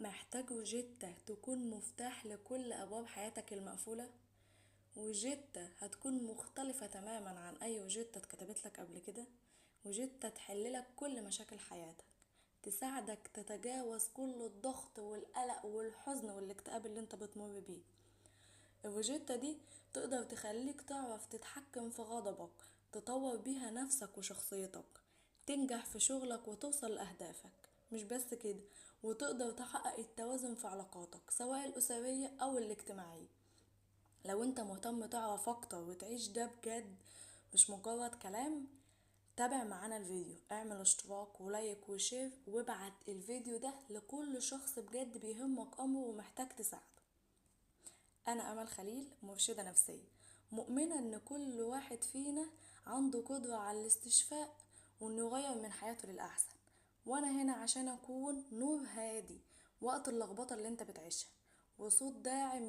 محتاج وجدة تكون مفتاح لكل أبواب حياتك المقفولة. وجدة هتكون مختلفة تماما عن أي وجدة اتكتبت لك قبل كده. وجدة تحللك كل مشاكل حياتك، تساعدك تتجاوز كل الضغط والقلق والحزن والاكتئاب اللي انت بتمر بيه. الوجدة دي تقدر تخليك تعرف تتحكم في غضبك، تطور بيها نفسك وشخصيتك، تنجح في شغلك وتوصل لأهدافك. مش بس كده، وتقدر تحقق التوازن في علاقاتك سواء الأسرية أو الاجتماعية. لو انت مهتم تعرف اكتر وتعيش ده بجد مش مجرد كلام، تابع معانا الفيديو، اعمل اشتراك ولايك وشير وابعت الفيديو ده لكل شخص بجد بيهمك امره ومحتاج تساعده. انا امل خليل، مرشدة نفسية، مؤمنة ان كل واحد فينا عنده قدرة على الاستشفاء وانه يغير من حياته للأحسن. وانا هنا عشان اكون نور هادي وقت اللخبطة اللي انت بتعيشها، وصوت داعم